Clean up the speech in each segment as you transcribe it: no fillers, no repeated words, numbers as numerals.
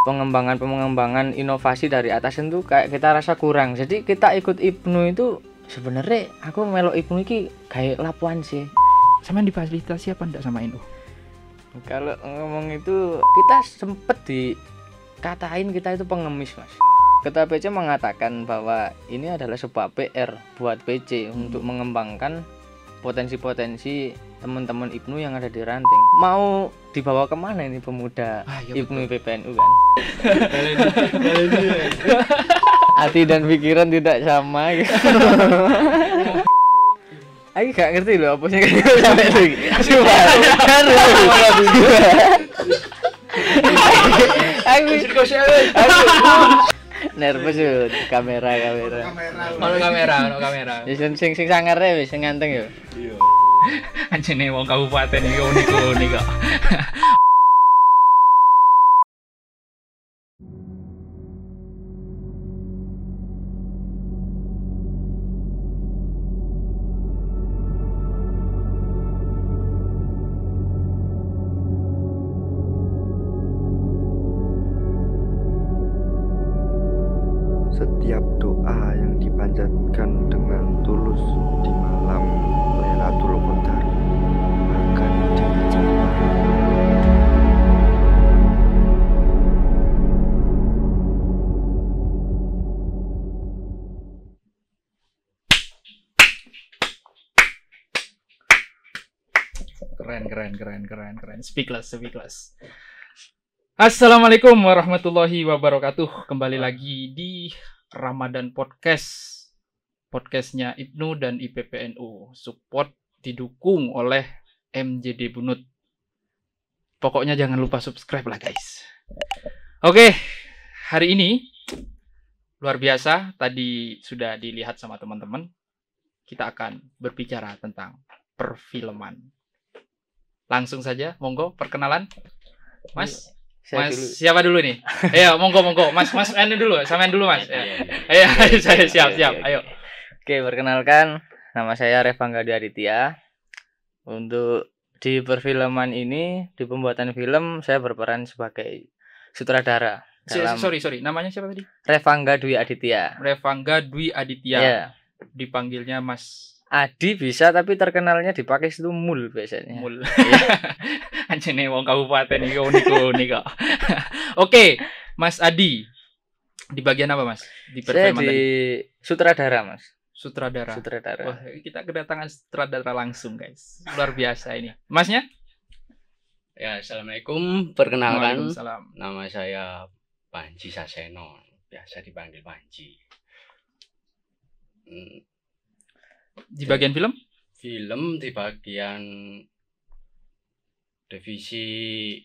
pengembangan inovasi dari atasan tuh kayak kita rasa kurang. Jadi kita ikut Ibnu itu sebenarnya aku melok Ibnu iki kayak lapuan sih. Sampean difasilitasi apa ndak sama NU? Kalau ngomong itu kita sempet dikatain kita itu pengemis, Mas. Ketua PC mengatakan bahwa ini adalah sebuah PR buat PC untuk mengembangkan potensi-potensi teman-teman Ibnu yang ada di ranting. Mau dibawa kemana ini pemuda Ibnu PPNU kan? Hati dan pikiran tidak sama gitu. Aku gak ngerti loh apa sih sampai itu. Coba. Nervous yo kamera. Ono kamera. Wis sing sangar wis sing nganteng yo. Iya. Anjene wong kabupaten iki unik-unik kok. Setiap doa yang dipanjatkan dengan tulus di malam Lailatul Qadar akan diijabah. Keren. Speakless. Assalamualaikum warahmatullahi wabarakatuh. Kembali lagi di Ramadan Podcastnya Ibnu dan IPPNU. Support didukung oleh MJD Bunut. Pokoknya jangan lupa subscribe lah guys. Oke, hari ini luar biasa. Tadi sudah dilihat sama teman-teman. Kita akan berbicara tentang perfilman. Langsung saja, monggo perkenalan. Mas dulu. Siapa dulu nih? Ayo, monggo. Mas ini dulu, sampean dulu, Mas. Ayo, saya siap. Ayo. Oke, perkenalkan, nama saya Revangga Dwi Aditya. Untuk di perfilman ini, di pembuatan film, saya berperan sebagai sutradara. Sorry, namanya siapa tadi? Revangga Dwi Aditya. Revangga Dwi Aditya. Yeah. Dipanggilnya Mas Adi bisa, tapi terkenalnya dipakai itu Mul biasanya. Mul. Anjene wong kabupaten iki unik kok. Oke, Mas Adi. Di bagian apa, Mas? Di perfilman tadi? Sutradara, Mas. Sutradara. Wah, kita kedatangan sutradara langsung, guys. Luar biasa ini. Masnya? Ya, assalamualaikum. Perkenalkan, Waalaikumsalam. nama saya Panji Saseno, biasa dipanggil Panji. Di bagian film? Film di bagian divisi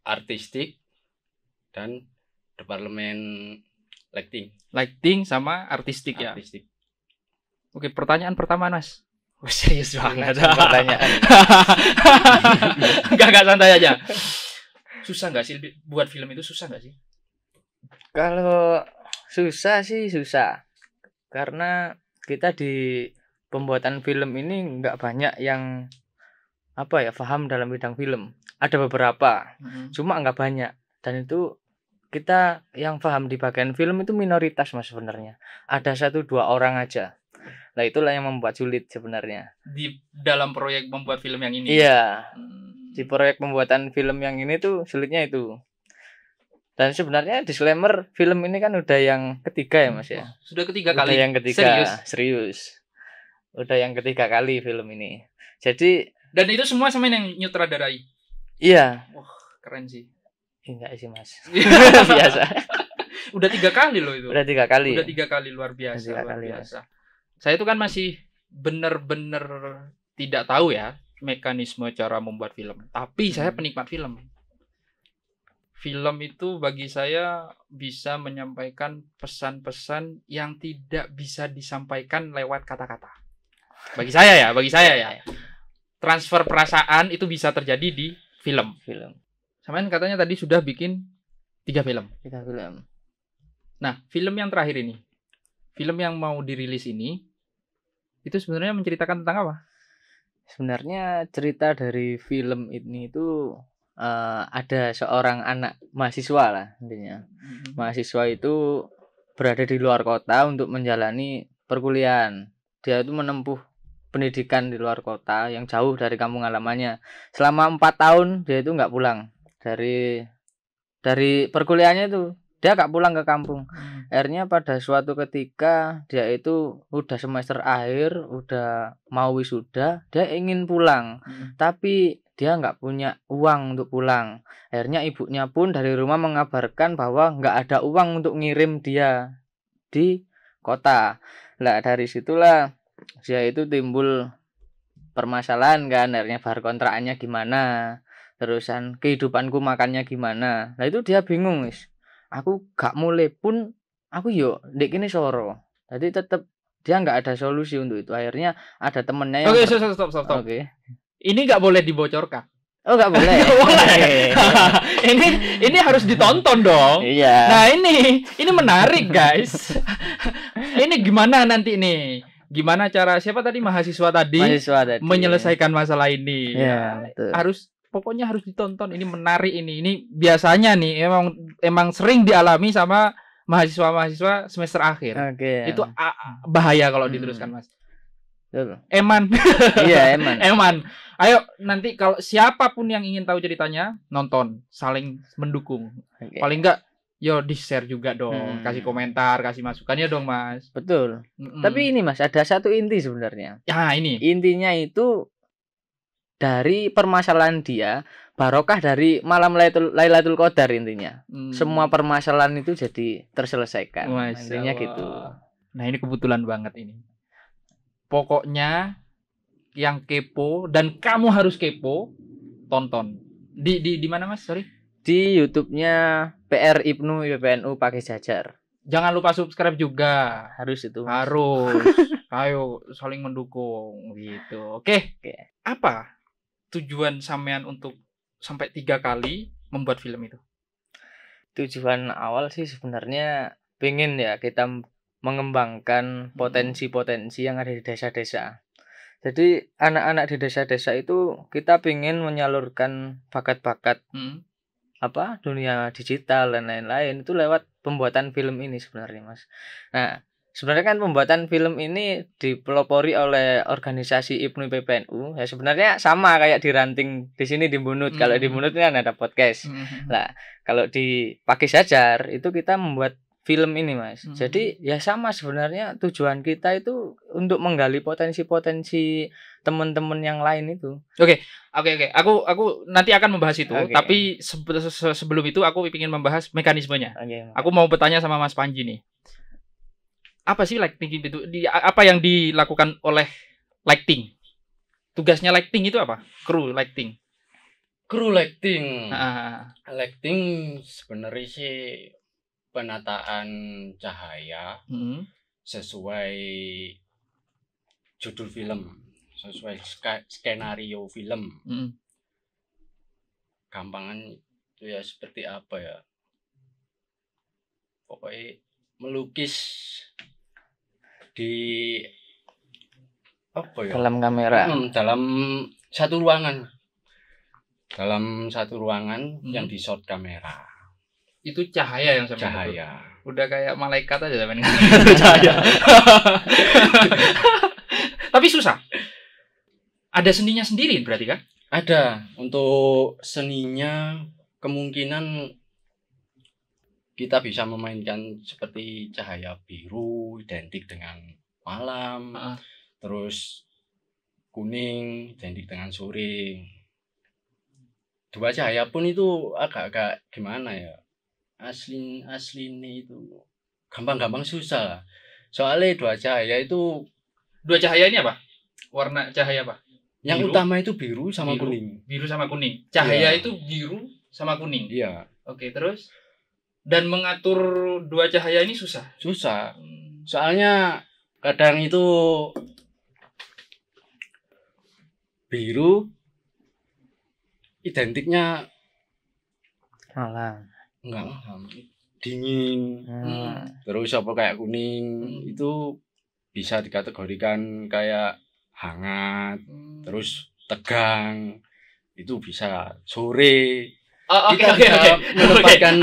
artistik dan departemen Lighting sama artistik ya. Artistik. Oke, pertanyaan pertama, Mas. Serius banget pertanyaan. Enggak santai aja. Susah nggak sih buat film itu, susah nggak sih? Kalau susah sih susah. Karena kita di pembuatan film ini nggak banyak yang paham dalam bidang film. Ada beberapa, cuma nggak banyak. Dan itu kita yang paham di bagian film itu minoritas, Mas, sebenarnya. Ada 1-2 orang aja. Nah, itulah yang membuat sulit sebenarnya. Di dalam proyek membuat film yang ini? Iya. Di proyek pembuatan film yang ini tuh sulitnya itu. Dan sebenarnya disclaimer, film ini kan udah yang ketiga ya, Mas ya. Sudah ketiga udah kali. Yang ketiga. Serius. Udah yang ketiga kali film ini. Jadi dan itu semua sama yang nyutradarai. Iya. Wah, keren sih. Enggak sih, Mas. Biasa. Udah 3 kali loh itu. Udah 3 kali. Udah 3 kali, luar biasa. Saya itu kan masih bener-bener tidak tahu ya mekanisme cara membuat film. Tapi saya penikmat film. Film itu bagi saya bisa menyampaikan pesan-pesan yang tidak bisa disampaikan lewat kata-kata. Bagi saya ya. Transfer perasaan itu bisa terjadi di film. Sampean katanya tadi sudah bikin 3 film. 3 film. Nah, film yang terakhir ini, film yang mau dirilis ini, itu sebenarnya menceritakan tentang apa? Sebenarnya cerita dari film ini itu ada seorang anak mahasiswa lah intinya. Mahasiswa itu berada di luar kota untuk menjalani perkuliahan. Dia itu menempuh pendidikan di luar kota yang jauh dari kampung halamannya. Selama 4 tahun dia itu nggak pulang dari perkuliahannya itu. Dia nggak pulang ke kampung. Akhirnya pada suatu ketika dia itu udah semester akhir, udah mau wisuda, dia ingin pulang. Tapi dia nggak punya uang untuk pulang. Akhirnya ibunya pun dari rumah mengabarkan bahwa nggak ada uang untuk ngirim dia di kota. Lah dari situlah dia itu timbul permasalahan kan. Akhirnya bayar kontrakannya gimana, terusan kehidupanku makannya gimana. Nah itu dia bingung wis. Aku gak mulai pun aku yo ndek kene soro. Jadi tetap dia nggak ada solusi untuk itu. Akhirnya ada temennya yang Oke, stop. Oke. Ini nggak boleh dibocorkan. Oh nggak boleh. ini harus ditonton dong. Iya. Nah ini menarik guys. Ini gimana nanti nih? Gimana cara siapa tadi mahasiswa tadi menyelesaikan masalah ini? Ya, betul. Pokoknya harus ditonton. Ini menarik ini. Ini biasanya nih emang sering dialami sama mahasiswa semester akhir. Oke. Itu bahaya kalau diteruskan Mas. Betul. Eman. Iya, eman. Eman. Ayo nanti kalau siapapun yang ingin tahu ceritanya nonton, saling mendukung. Okay. Paling enggak yo di-share juga dong, kasih komentar, kasih masukannya dong, Mas. Betul. Tapi ini Mas, ada satu inti sebenarnya. Ya, ini. Intinya itu dari permasalahan dia, barokah dari malam Lailatul Qadar intinya. Semua permasalahan itu jadi terselesaikan. Intinya gitu. Nah, ini kebetulan banget ini. Pokoknya yang kepo dan kamu harus kepo, tonton. Di mana Mas? Sorry. Di YouTube-nya PR Ibnu PPNU pakai jajar. Jangan lupa subscribe juga. Harus itu. Harus. Ayo saling mendukung gitu. Oke. Apa tujuan sampean untuk sampai 3 kali membuat film itu? Tujuan awal sih sebenarnya pengen ya kita mengembangkan potensi-potensi yang ada di desa-desa. Jadi anak-anak di desa-desa itu kita pengen menyalurkan bakat-bakat dunia digital dan lain-lain itu lewat pembuatan film ini sebenarnya Mas. Nah sebenarnya kan pembuatan film ini dipelopori oleh organisasi Ibnu PPNU. Ya sebenarnya sama kayak di Ranting di sini di Bunut. Kalau di Bunut kan ada podcast. Lah, kalau di Pakai Jajar itu kita membuat film ini, Mas. Jadi ya sama sebenarnya tujuan kita itu untuk menggali potensi-potensi teman-teman yang lain itu. Oke. Aku nanti akan membahas itu, tapi sebelum itu aku ingin membahas mekanismenya. Aku mau bertanya sama Mas Panji nih. Apa sih lighting itu? Apa yang dilakukan oleh lighting? Tugasnya lighting itu apa? Kru lighting. Lighting sebenarnya sih penataan cahaya sesuai judul film, sesuai skenario film. Gampangan itu ya seperti apa ya? Pokoknya melukis di apa ya? Dalam kamera. Dalam satu ruangan. Yang di shot kamera. Itu cahaya yang cahaya. Udah kayak malaikat aja teman. Cahaya. Tapi susah. Ada seninya sendiri berarti kan? Ada. Untuk seninya kemungkinan kita bisa memainkan seperti cahaya biru identik dengan malam, terus kuning identik dengan sore. Dua cahaya pun itu agak-agak gimana ya? Aslinya itu gampang susah. Soalnya dua cahaya ini apa? Warna cahaya apa? Yang utama itu biru sama kuning. Biru sama kuning. Cahaya itu biru sama kuning. Iya. Oke, terus dan mengatur dua cahaya ini susah. Soalnya kadang itu biru identiknya malam. Enggak malam. Dingin. Terus apa kayak kuning itu bisa dikategorikan kayak hangat, terus tegang. itu bisa sore. Oke Kita oke bisa oke. menempatkan-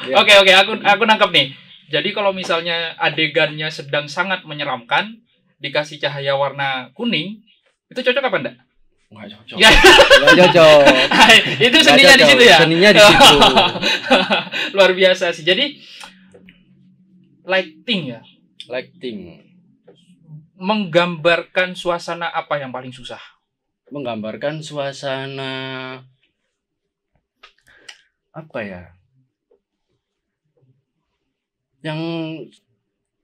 ya. Oke, aku nangkep nih. Jadi kalau misalnya adegannya sedang sangat menyeramkan, dikasih cahaya warna kuning, itu cocok apa enggak? Nggak cocok. Ya. Nggak cocok. Itu seninya di situ ya. Seninya di situ. Luar biasa sih. Jadi lighting ya, Lighting menggambarkan suasana apa yang paling susah? menggambarkan suasana apa ya? Yang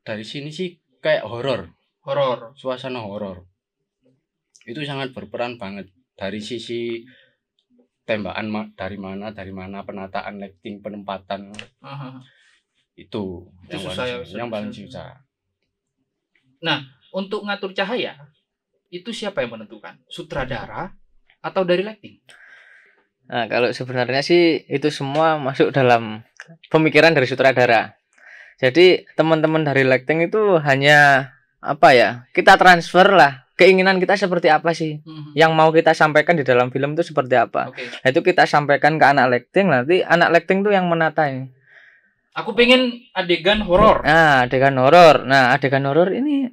dari sini sih kayak horor, Horor. suasana horor. Itu sangat berperan banget dari sisi tembakan dari mana penataan lighting penempatan itu susah ya, yang paling susah. Untuk ngatur cahaya, itu siapa yang menentukan? Sutradara atau dari lighting? Nah, kalau sebenarnya sih itu semua masuk dalam pemikiran dari sutradara. Jadi teman-teman dari lighting itu hanya apa ya? Kita transfer lah keinginan kita seperti apa sih? Yang mau kita sampaikan di dalam film itu seperti apa? Oke. Nah, itu kita sampaikan ke anak lighting, nanti anak lighting tuh yang menata ini. Aku pengen adegan horor. Nah, adegan horor. Nah, adegan horor ini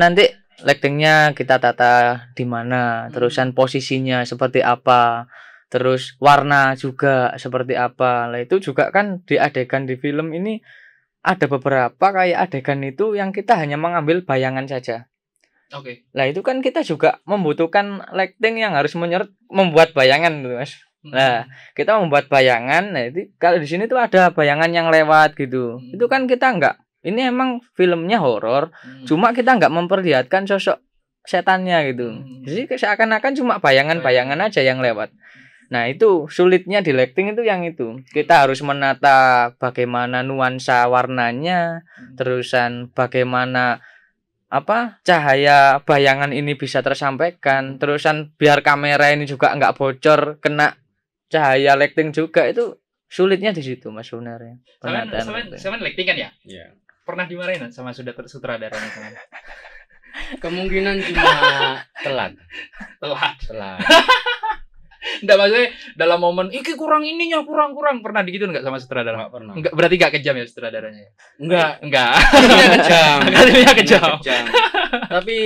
nanti lightingnya kita tata di mana, terusan posisinya seperti apa, terus warna juga seperti apa. Lah itu juga kan di adegan di film ini ada beberapa kayak adegan itu yang kita hanya mengambil bayangan saja. Oke. Lah itu kan kita juga membutuhkan lighting yang harus membuat bayangan gitu, Mas. Nah, kita membuat bayangan. Nah, itu kalau di sini tuh ada bayangan yang lewat gitu. Itu kan kita enggak. Ini emang filmnya horor, cuma kita enggak memperlihatkan sosok setannya gitu. Jadi seakan-akan cuma bayangan-bayangan aja yang lewat. Nah, itu sulitnya di lighting itu yang itu. Kita harus menata bagaimana nuansa warnanya, terusan bagaimana cahaya bayangan ini bisa tersampaikan, terusan biar kamera ini juga enggak bocor kena cahaya lighting juga. Itu sulitnya di situ, Mas, sebenarnya. Sama lighting kan ya? Iya. Pernah dimarahin sama sutradaranya teman? Kemungkinan cuma telat. Enggak, maksudnya dalam momen iki kurang ininya, kurang pernah digituin enggak sama sutradara? Nggak pernah. Enggak, berarti enggak kejam ya sutradaranya? Enggak. Akademinya kejam. Tapi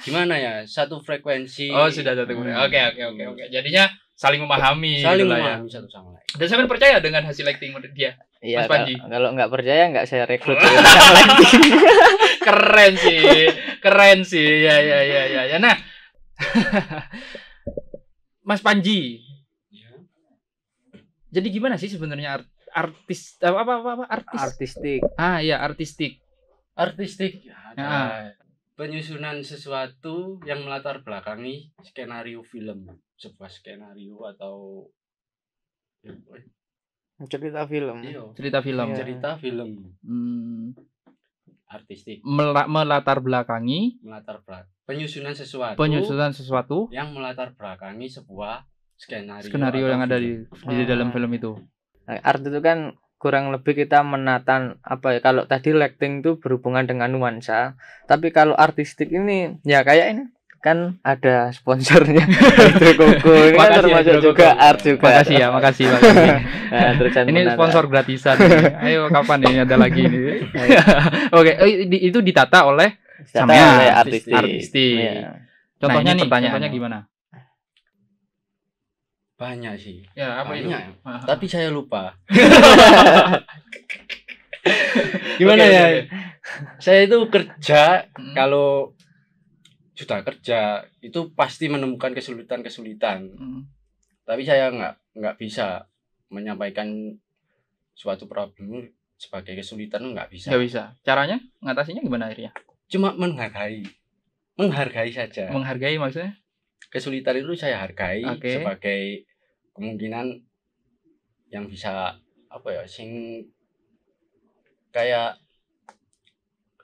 gimana ya? Satu frekuensi. Oh, sudah satu. Oke. Jadinya saling memahami. Saling gitu lah ya. memahami satu sama lain. Dan saya percaya dengan hasil lighting dia. Iya, Mas Panji. kalau nggak percaya nggak saya rekrut. Keren sih. Ya. Nah, Mas Panji. Jadi gimana sih sebenarnya artis artis? Artistik. Iya, artistik. Artistik. Ya. Penyusunan sesuatu yang melatar belakangi skenario film, sebuah skenario atau Cerita film. Cerita film. Iya. Cerita film. Artistik. Melatar belakangi. Penyusunan sesuatu yang melatar belakangi sebuah skenario yang ada di dalam film itu. Nah, art itu kan kurang lebih kita menata kalau tadi lighting itu berhubungan dengan nuansa, tapi kalau artistik ini ya kayak ini kan ada sponsornya. Hidrokoko ini kan termasuk juga art juga. Makasih. Nah, terusan ini menata. sponsor gratisan. Ayo kapan ini ada lagi ini? Oke, itu ditata oleh sampean artistik. Iya. Contohnya pertanyaannya gimana? Banyak sih. Ya, apa Banyak. itu? Tapi saya lupa. Gimana Oke, ya? oke. Saya itu kerja, kalau sudah kerja itu pasti menemukan kesulitan. Tapi saya nggak bisa menyampaikan suatu problem sebagai kesulitan, nggak bisa. Nggak bisa. Caranya ngatasinya gimana akhirnya? Cuma menghargai saja. Menghargai maksudnya? Kesulitan itu saya hargai Oke. sebagai kemungkinan yang bisa sing kayak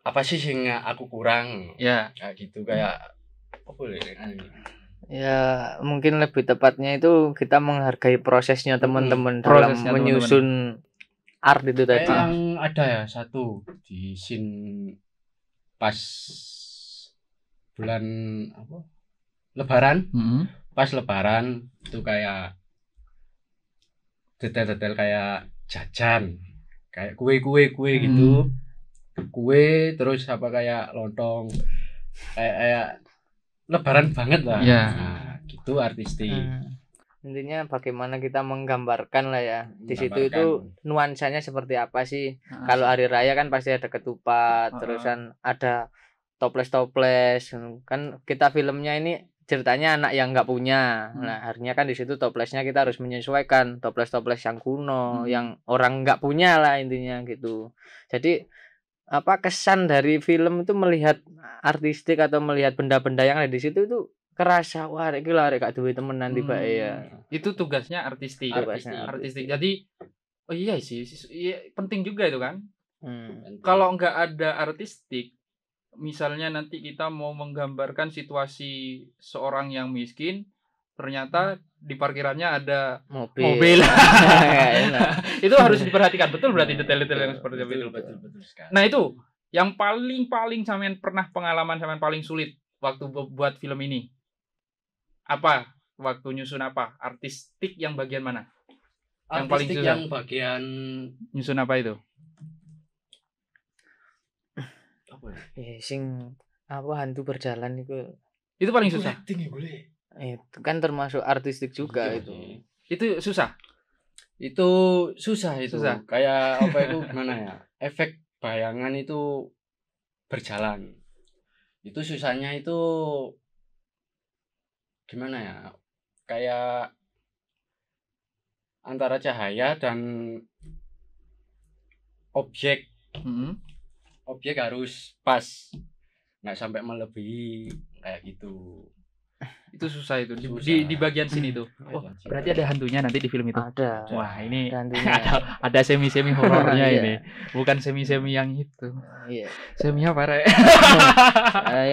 apa sih sing aku kurang Ya. kayak gitu, kayak Ya, mungkin lebih tepatnya itu kita menghargai prosesnya teman-teman dalam prosesnya menyusun art itu kayak tadi. yang ada ya satu di scene pas bulan Lebaran, pas lebaran itu kayak detail-detail kayak jajan, kayak kue gitu, kue terus apa kayak lontong, kayak lebaran banget lah. Iya. Nah, gitu artistik. Intinya bagaimana kita menggambarkan lah ya. Di situ Menggambarkan. itu nuansanya seperti apa sih? Kalau hari raya kan pasti ada ketupat, terusan ada toples-toples. Kan kita filmnya ini ceritanya anak yang nggak punya. Nah, akhirnya kan di situ toplesnya kita harus menyesuaikan toples-toples yang kuno, yang orang nggak punya lah intinya gitu. Jadi apa kesan dari film itu melihat artistik atau melihat benda-benda yang ada di situ itu kerasa wah iki lho arek gak duwe temenan tiba ya. Itu tugasnya artistik. Artistik. Jadi oh iya sih, iya, penting juga itu kan. Kalau nggak ada artistik, misalnya nanti kita mau menggambarkan situasi seorang yang miskin, ternyata di parkirannya ada mobil. Itu harus diperhatikan betul berarti detail-detail yang seperti itu. Betul sekali. Nah itu yang paling sampean pernah pengalaman sampean paling sulit waktu buat film ini. Apa? Waktu nyusun apa? Artistik yang bagian mana? Yang paling Artistik susah. yang bagian Nyusun apa itu? apa ya? Sing apa hantu berjalan Itu paling susah. Acting ya boleh. itu kan termasuk artistik juga Iya itu. sih. Itu susah. Itu susah itu. Susah. Kayak apa itu gimana ya? Efek bayangan itu berjalan. Itu susahnya itu gimana ya? Kayak antara cahaya dan objek harus pas, nggak sampai melebihi kayak gitu. Itu susah itu di, Susah. di bagian sini tuh. Oh, berarti ada hantunya nanti di film itu. Ada. Wah, ini Ada hantunya. ada semi horornya Iya. ini. Bukan semi yang itu. Iya. Semi apa, Rek?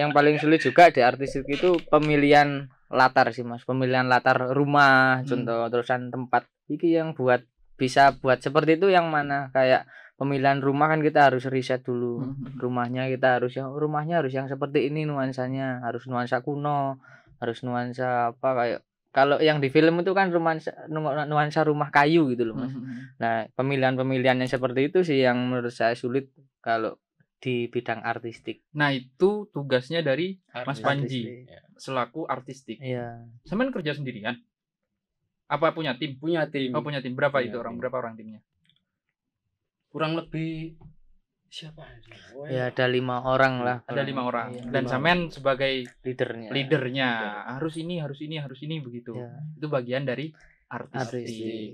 Yang paling sulit juga di artistik itu pemilihan latar sih Mas, pemilihan latar rumah, contoh terusan tempat iki yang bisa buat seperti itu yang mana kayak pemilihan rumah kan kita harus riset dulu. Rumahnya kita harus yang seperti ini nuansanya, harus nuansa kuno, harus nuansa apa kayak kalau yang di film itu kan nuansa rumah kayu gitu loh Mas. Nah, pemilihan yang seperti itu sih yang menurut saya sulit kalau di bidang artistik. Nah, itu tugasnya dari Mas Panji selaku artistik. Iya. Sampean kerja sendirian? Apa punya tim? Punya tim. Oh, punya tim. Berapa Punya itu orang? tim. Berapa orang timnya? Kurang lebih siapa? Ya ada 5 orang lah. Ada 5 orang. Iya, Dan 5 sampean sebagai leadernya. leadernya harus ini begitu. Ya. Itu bagian dari artistik. Artistik.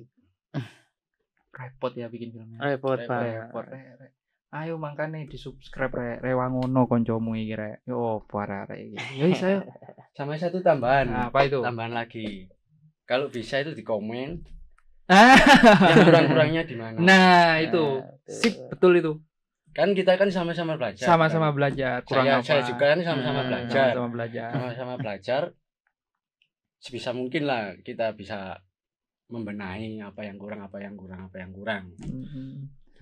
Repot ya bikin filmnya. Repot banget. Repot. Ayo makanya di subscribe Rewangono koncomu iki rek. Yo para rek iki. Ya wis ayo. Sama satu tambahan. Nah, apa itu? Tambahan lagi. Kalau bisa itu di komen Ah. yang kurang-kurangnya di mana. Nah, itu. Sip, betul itu. Kan kita kan sama-sama belajar. Sama-sama kan? belajar. Kurang apa? Saya juga kan sama-sama belajar. Sama-sama belajar. Sama-sama belajar. Sebisa mungkin lah kita bisa membenahi apa yang kurang.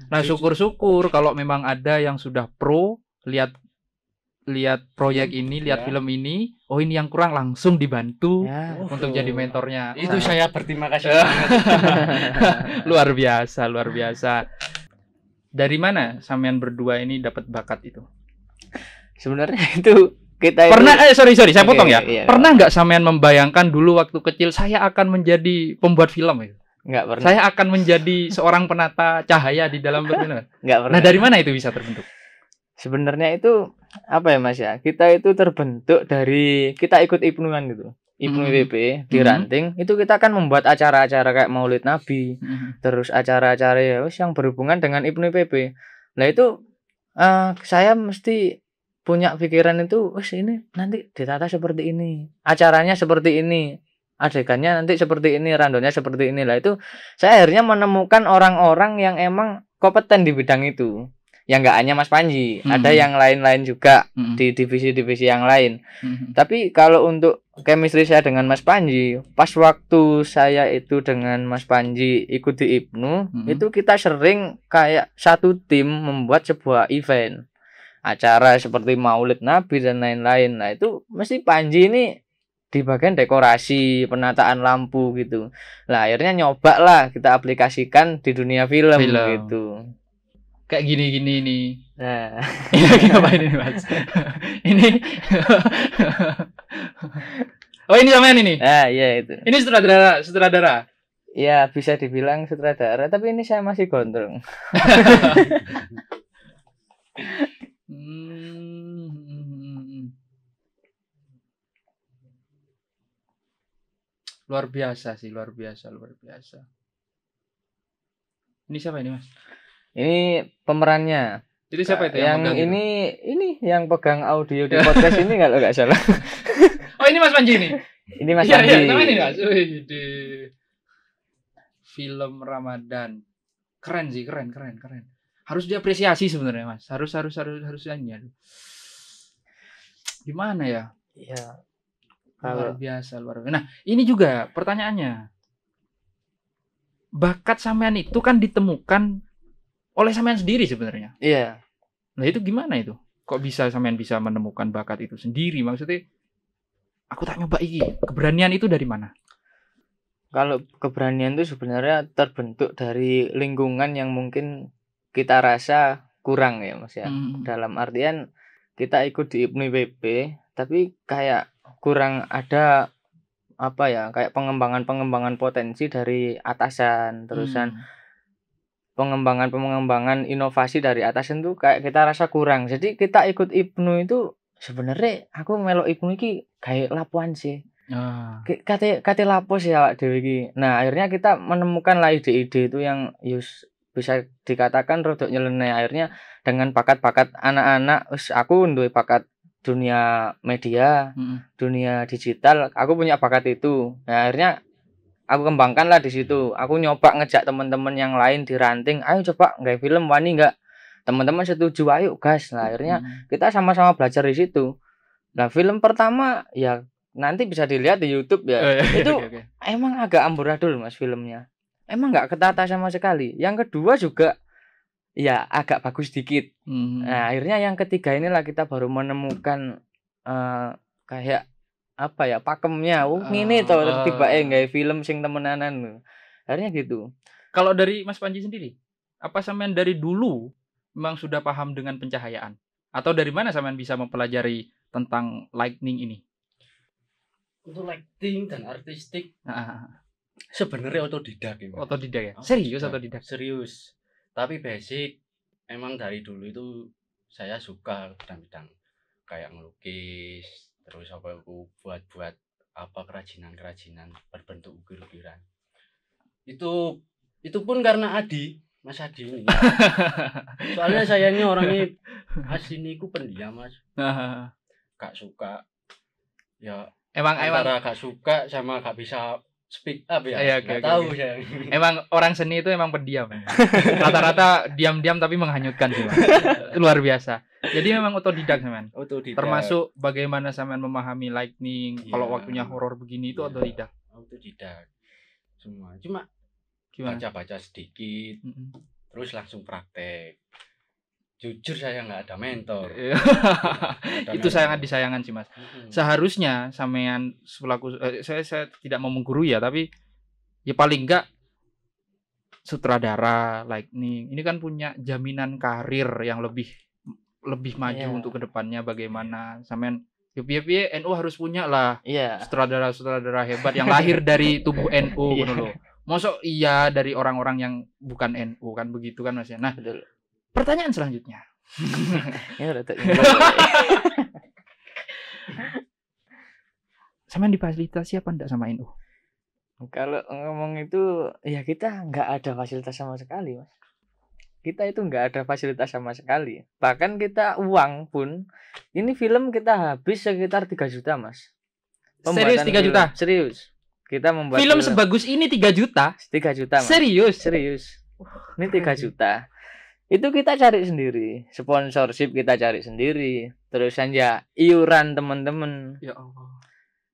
Nah, syukur-syukur kalau memang ada yang sudah pro lihat proyek ini, lihat film ini, oh ini yang kurang langsung dibantu Ya. untuk jadi mentornya. Itu saya berterima kasih banget. luar biasa. Dari mana sampean berdua ini dapat bakat itu? Sebenarnya itu kita Pernah sorry saya Oke, potong ya. iya. Pernah nggak sampean membayangkan dulu waktu kecil saya akan menjadi pembuat film ya? nggak pernah. Saya akan menjadi seorang penata cahaya di dalam film. Nggak pernah. Nah, dari mana itu bisa terbentuk? Sebenarnya itu apa ya Mas ya? Kita itu terbentuk dari kita ikut Ibnuan gitu. Ibnu IPB di Ranting itu kita kan membuat acara-acara kayak Maulid Nabi, terus acara-acara ya wis yang berhubungan dengan Ibnu IPB. Nah itu saya mesti punya pikiran itu, wis ini nanti ditata seperti ini, acaranya seperti ini, adegannya nanti seperti ini, randonnya seperti ini. Lah itu saya akhirnya menemukan orang-orang yang emang kompeten di bidang itu. Yang nggak hanya Mas Panji, ada yang lain-lain juga di divisi-divisi yang lain. Tapi kalau untuk chemistry saya dengan Mas Panji, pas waktu saya itu dengan Mas Panji ikut di Ibnu, itu kita sering kayak satu tim membuat sebuah event, acara seperti Maulid Nabi dan lain-lain. Nah itu mesti Panji ini di bagian dekorasi, penataan lampu gitu. Lah akhirnya nyoba lah kita aplikasikan di dunia film. Gitu. Kayak gini-gini nih. Nah, Ini ngapain ini Mas? Ini. Oh ini sampean ini. nah ya itu. Ini sutradara. Ya bisa dibilang sutradara, tapi ini saya masih gondrong. Luar biasa sih, luar biasa. Ini siapa ini Mas? Ini pemerannya. Itu siapa itu yang megang ini yang pegang audio di podcast ini kalau nggak salah. Oh ini Mas Panji ini. Ini Mas Iya, Andi. sama ini Mas. Wih, film Ramadan. Keren sih, keren. Harus diapresiasi sebenarnya Mas. Harus ini. Aduh. Gimana ya? Iya. Luar biasa. Nah, ini juga pertanyaannya. Bakat sampean itu kan ditemukan oleh sampean sendiri sebenarnya. Iya. Nah, itu gimana itu? Kok bisa sampean bisa menemukan bakat itu sendiri? Maksudnya aku tak nyoba iki. Keberanian itu dari mana? Kalau keberanian itu sebenarnya terbentuk dari lingkungan yang mungkin kita rasa kurang ya Mas ya. Dalam artian kita ikut di IPNI WP, tapi kayak kurang ada apa ya, kayak pengembangan potensi dari atasan, terusan pengembangan inovasi dari atasan tuh kayak kita rasa kurang. Jadi kita ikut IPNU itu sebenarnya aku melok IPNU iki kayak lapuan sih. Kate lapo sih awak dhewe iki. Nah, akhirnya kita menemukan lah ide-ide itu yang bisa dikatakan rodok nyeleneh. Akhirnya dengan bakat-bakat anak-anak, aku duwe bakat dunia media, dunia digital, aku punya bakat itu. Nah, akhirnya aku kembangkan lah di situ. Aku nyoba ngejak teman-teman yang lain di ranting, ayo coba nggak film wani nggak? Teman-teman setuju, ayo gas. Nah, akhirnya kita sama-sama belajar di situ. Nah, film pertama ya nanti bisa dilihat di YouTube ya. Itu emang agak amburadul Mas filmnya. Emang nggak ketata sama sekali. Yang kedua juga ya agak bagus dikit. Nah, akhirnya yang ketiga inilah kita baru menemukan kayak apa ya pakemnya. Ini toh tiba-tiba nggak film sing temenanan. Akhirnya gitu. Kalau dari Mas Panji sendiri, apa sampean dari dulu memang sudah paham dengan pencahayaan? Atau dari mana sampean bisa mempelajari tentang lightning ini? Untuk lighting dan artistik sebenarnya otodidak ya. Otodidak ya? Serius. Tapi basic emang dari dulu itu saya suka bidang-bidang kayak ngelukis, terus aku buat apa kerajinan berbentuk ukir-ukiran. Itu pun karena Mas Adi ini. Soalnya saya ini orangnya asiniku pendiam Mas. Gak suka. Ya emang gak suka sama gak bisa speak up ya. Gak tahu saya. Emang orang seni itu emang pendiam. Rata-rata diam-diam tapi menghanyutkan sih. Luar biasa. Jadi memang otodidak sampean. Termasuk bagaimana sampean memahami lightning, kalau waktunya horor begini itu otodidak. Otodidak. Semua. Cuma baca-baca sedikit. Terus langsung praktek. Jujur saya nggak ada mentor. Itu sangat disayangkan sih Mas. Seharusnya sampean selaku saya tidak mau menggurui ya, tapi ya paling enggak sutradara lightning ini kan punya jaminan karir yang lebih maju untuk kedepannya. Bagaimana sampean piye NU harus punya lah sutradara hebat yang lahir dari tubuh NU ngono lho. Mosok iya dari orang-orang yang bukan NU kan begitu kan Mas ya. Nah, betul. Pertanyaan selanjutnya. Sampean difasilitasi apa enggak sama NU? Kalau ngomong itu ya kita nggak ada fasilitas sama sekali Mas. Kita itu nggak ada fasilitas sama sekali. Bahkan kita uang pun ini film kita habis sekitar 3 juta Mas. Serius 3 juta? Serius. Kita membuat film sebagus ini 3 juta? 3 juta Mas. Serius. Ini 3 juta. Itu kita cari sendiri, sponsorship kita cari sendiri, terus ya iuran teman-teman. Ya Allah.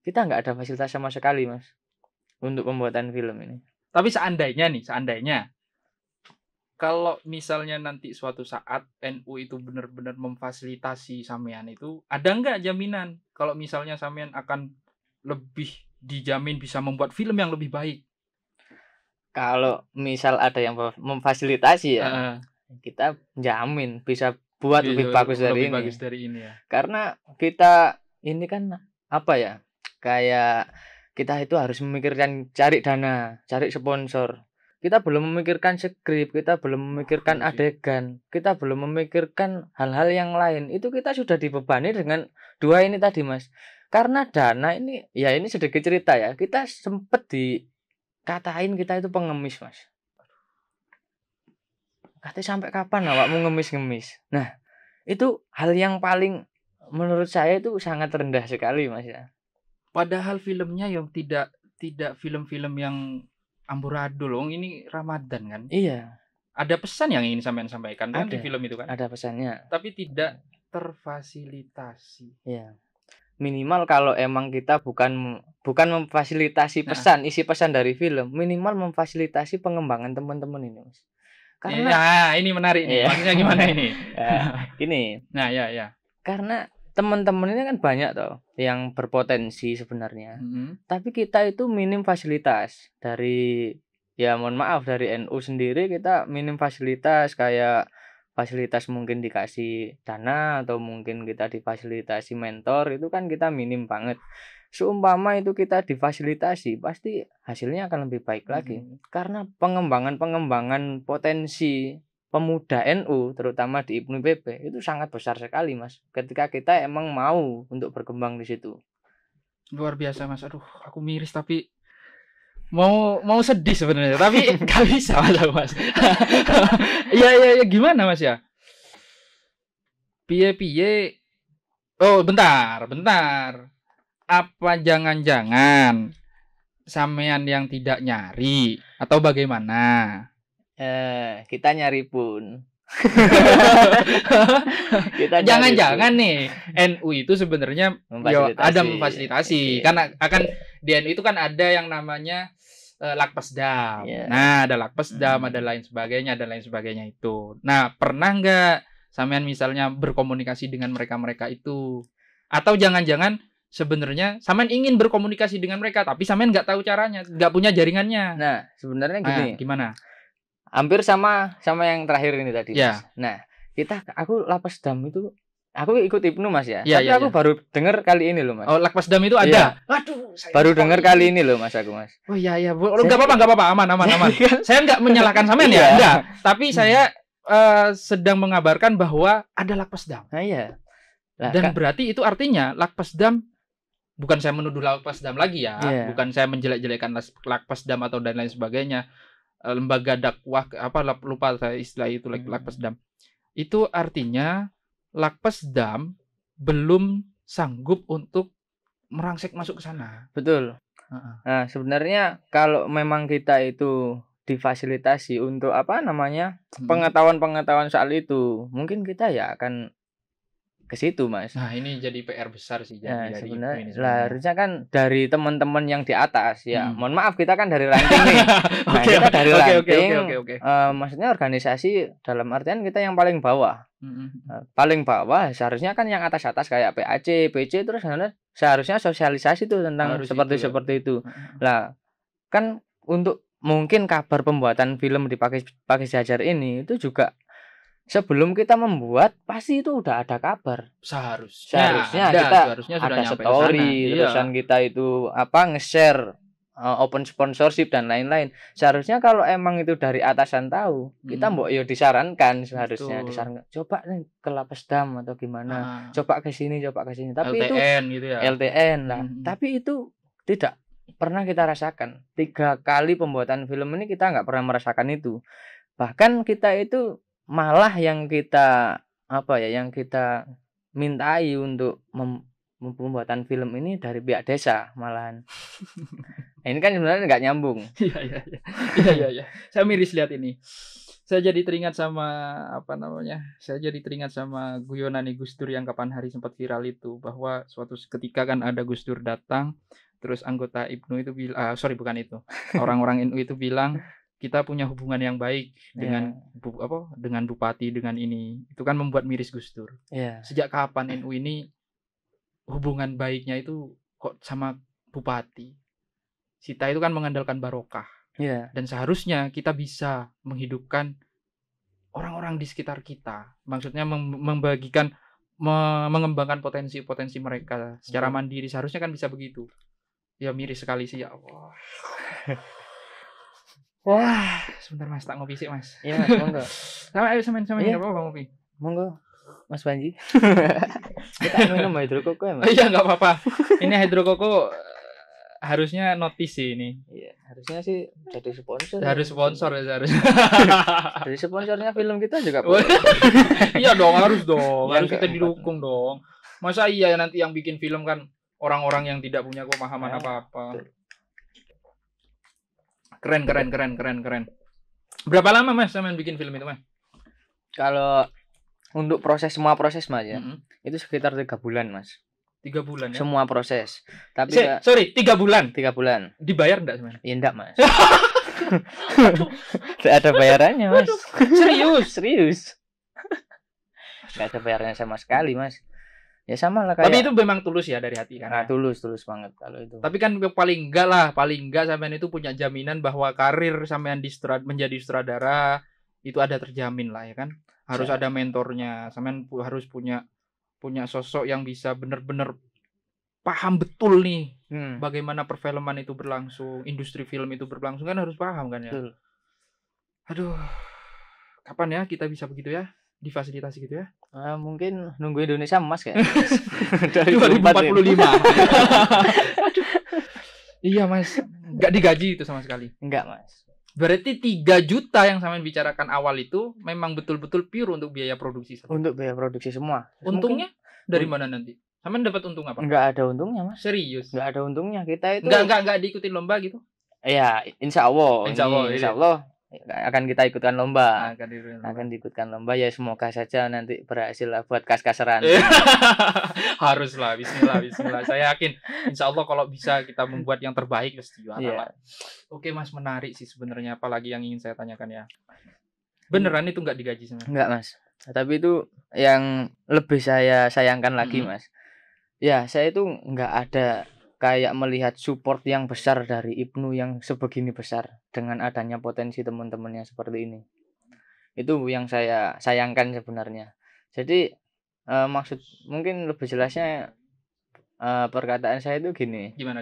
Kita nggak ada fasilitas sama sekali Mas untuk pembuatan film ini. Tapi seandainya kalau misalnya nanti suatu saat NU itu benar-benar memfasilitasi sampean itu, ada nggak jaminan kalau misalnya sampean akan lebih dijamin bisa membuat film yang lebih baik? Kalau misal ada yang memfasilitasi ya, Heeh. kita jamin bisa buat lebih bagus dari ini. bagus dari ini ya. Karena kita ini kan apa ya? Kayak kita itu harus memikirkan cari dana, cari sponsor. Kita belum memikirkan skrip, kita belum memikirkan Betul sih. adegan, kita belum memikirkan hal-hal yang lain. Itu kita sudah dibebani dengan dua ini tadi, Mas. Karena dana ini, ya ini sedikit cerita ya. Kita sempet dikatain kita itu pengemis, Mas. Katanya sampai kapan awakmu ngemis-ngemis. Nah, itu hal yang paling menurut saya itu sangat rendah sekali, Mas ya. Padahal filmnya yang tidak film-film yang amburadul. Ini Ramadan kan. Iya, Ada pesan yang ingin sampean sampaikan kan di Ada. film itu kan. ada pesannya. Tapi tidak terfasilitasi. Iya. Minimal kalau emang kita bukan memfasilitasi Nah. pesan, isi pesan dari film, minimal memfasilitasi pengembangan teman-teman ini, Mas. Karena Nah, ini menarik nih. Iya. Maksudnya gimana ini? Gini, Nah, ya. karena teman-teman ini kan banyak toh yang berpotensi sebenarnya. Tapi kita itu minim fasilitas dari, ya mohon maaf, dari NU sendiri kita minim fasilitas, kayak fasilitas mungkin dikasih dana atau mungkin kita difasilitasi mentor, itu kan kita minim banget. Seumpama itu kita difasilitasi, pasti hasilnya akan lebih baik lagi. Karena pengembangan potensi pemuda NU terutama di Ibnu PP itu sangat besar sekali, Mas. Ketika kita emang mau untuk berkembang di situ. Luar biasa, Mas. Aduh, aku miris tapi mau sedih sebenarnya, tapi nggak bisa Mas. Iya, gimana Mas ya? Piye. Oh, bentar. Apa jangan-jangan sampean yang tidak nyari atau bagaimana? Kita nyari pun. Kita nyari Jangan-jangan pun. nih NU itu sebenarnya ada memfasilitasi. Oke. Karena akan di NU itu kan ada yang namanya Lakpesdam. Iya. Nah, ada Lakpesdam, ada lain sebagainya itu. Nah, pernah nggak sampean misalnya berkomunikasi dengan mereka itu? Atau jangan-jangan sebenarnya sampean ingin berkomunikasi dengan mereka tapi sampean nggak tahu caranya, nggak punya jaringannya. Nah, sebenarnya gini. Gimana? Hampir sama yang terakhir ini tadi, Ya. Mas. Nah, aku Lakpesdam itu aku ikut Ibnu, Mas ya. Ya, Tapi ya, aku ya. baru dengar kali ini loh, Mas. Oh, Lakpesdam itu ada. Iya. Waduh, saya Baru lupa dengar ini. kali ini loh, Mas, aku, Mas. Oh iya, nggak apa-apa, aman. Saya nggak menyalahkan sampean ya, Iya. enggak. Tapi saya sedang mengabarkan bahwa ada Lakpesdam. Nah, iya. Nah, Dan berarti itu artinya Lakpesdam, bukan saya menuduh Lakpesdam lagi ya, Iya. bukan saya menjelek-jelekan Lakpesdam atau dan lain sebagainya. Lembaga dakwah lupa saya istilah itu Lakpesdam. Itu artinya Lakpesdam belum sanggup untuk merangsek masuk ke sana. betul. Nah, sebenarnya kalau memang kita itu difasilitasi untuk pengetahuan soal itu, mungkin kita ya akan ke situ, Mas. Nah, ini jadi PR besar sih Nah, dari sebenarnya ini harusnya kan dari teman-teman yang di atas ya. Hmm. Mohon maaf, kita kan dari ranting nih. Nah, kita dari ranting. Oke. Maksudnya organisasi dalam artian kita yang paling bawah. Mm-mm. Paling bawah seharusnya kan yang atas-atas kayak PAC, PC, terus seharusnya sosialisasi tuh tentang Harus seperti itu ya. seperti itu. Mm-mm. Lah, kan untuk mungkin kabar pembuatan film di Pakis Jajar ini itu juga sebelum kita membuat pasti itu udah ada kabar. Seharusnya Seharusnya sudah ada nyampe ke story, sana. Iya. terusan kita itu nge-share open sponsorship dan lain-lain. Seharusnya kalau emang itu dari atasan tahu, kita mbok yo disarankan seharusnya Betul. disarankan. Coba nih ke Lakpesdam atau gimana. Ah, Coba ke sini. Tapi itu LTN gitu ya. LTN lah. Mhm. Tapi itu tidak pernah kita rasakan. 3 kali pembuatan film ini kita nggak pernah merasakan itu. Bahkan kita itu malah yang kita mintai untuk pembuatan film ini dari pihak desa malahan. Nah, ini kan sebenarnya nggak nyambung. Iya. Saya miris lihat ini. Saya jadi teringat sama guyonan Gus Dur yang kapan hari sempat viral itu, bahwa suatu ketika kan ada Gus Dur datang, terus anggota Ibnu itu bilang, orang-orang NU itu bilang, kita punya hubungan yang baik dengan dengan bupati, dengan ini. Itu kan membuat miris Gus Dur. Iya. Sejak kapan NU ini hubungan baiknya itu kok sama bupati. Kita itu kan mengandalkan barokah. Iya. Dan seharusnya kita bisa menghidupkan orang-orang di sekitar kita. Maksudnya membagikan, mengembangkan potensi-potensi mereka secara mandiri. Seharusnya kan bisa begitu. Ya miris sekali sih, ya Allah. Wah, sebentar Mas, tak ngopi sih Mas. Iya, Mas, monggo. Sama ayo sama Iya. enggak apa-apa ngopi. Monggo. Mas Panji. Kita minum hidrokoko ya, Mas? Iya, enggak apa-apa. Ini hidrokoko harusnya notice sih ini. Iya, harusnya sih jadi sponsor. Harus sponsor ya seharusnya. Jadi sponsornya film kita juga. Iya dong, harus dong. Yang Harus kita keempat. didukung dong. Masa iya nanti yang bikin film kan orang-orang yang tidak punya pemahaman Ya, apa-apa. betul. Keren. Berapa lama Mas sampean bikin film itu, Mas? Kalau untuk semua proses Mas ya, Mm-mm. itu sekitar 3 bulan Mas. 3 bulan ya. Semua proses. Tapi Sorry, 3 bulan. 3 bulan. Dibayar enggak sebenarnya? Ya enggak Mas. Tidak ada bayarannya Mas. Serius. Enggak ada bayarannya sama sekali Mas. Ya sama lah kayak. Tapi itu memang tulus ya dari hati kan. Nah, tulus banget kalau itu. Tapi kan paling enggak sampean itu punya jaminan bahwa karir sampean menjadi sutradara itu ada terjamin lah ya kan. Harus Ya. ada mentornya. Sampean harus punya sosok yang bisa benar-benar paham betul nih bagaimana perfilman itu berlangsung, industri film itu berlangsung kan harus paham kan ya. Betul. Aduh. Kapan ya kita bisa begitu ya? Difasilitasi gitu ya? Mungkin nunggu Indonesia emas kayak. 2045. Aduh. Iya Mas, nggak digaji itu sama sekali. Enggak Mas. Berarti 3 juta yang sampean bicarakan awal itu memang betul-betul pure untuk biaya produksi. Untuk biaya produksi semua. Untungnya dari mana nanti? Sampean dapat untung apa? Enggak ada untungnya Mas. Serius? Enggak ada untungnya. Kita itu Enggak diikutin lomba gitu? ya insya Allah. Insya Allah, iya. Insya Allah akan kita ikutkan lomba. Akan Diikutkan lomba ya, semoga saja nanti berhasil lah buat kas-kaseran. Haruslah, bismillah. Saya yakin insya Allah kalau bisa kita membuat yang terbaik pasti juara Iya. lah. Oke Mas, menarik sih sebenarnya, apalagi yang ingin saya tanyakan ya. Beneran itu nggak digaji sebenarnya? Enggak Mas. Tapi itu yang lebih saya sayangkan lagi Mas. Ya saya itu enggak ada kayak melihat support yang besar dari Ibnu yang sebegini besar dengan adanya potensi teman-temannya seperti ini. Itu yang saya sayangkan sebenarnya. Jadi maksud mungkin lebih jelasnya perkataan saya itu gini. Gimana?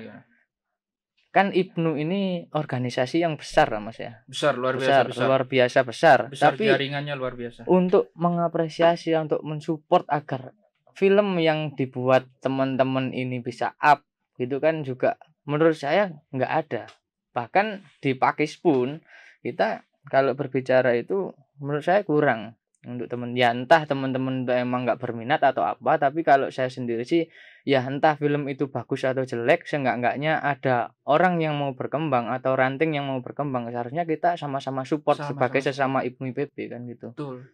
Kan Ibnu ini organisasi yang besar Mas ya. Besar, luar biasa besar. Besar, Tapi jaringannya luar biasa. untuk mengapresiasi, untuk mensupport agar film yang dibuat teman-teman ini bisa up gitu kan juga menurut saya nggak ada. Bahkan di Pakis pun kita kalau berbicara itu menurut saya kurang untuk temen. Ya entah teman-teman emang nggak berminat atau apa, tapi kalau saya sendiri sih ya entah film itu bagus atau jelek, seenggak-enggaknya ada orang yang mau berkembang atau ranting yang mau berkembang, seharusnya kita sama-sama support sebagai sesama Ibnu IPB kan gitu. Betul.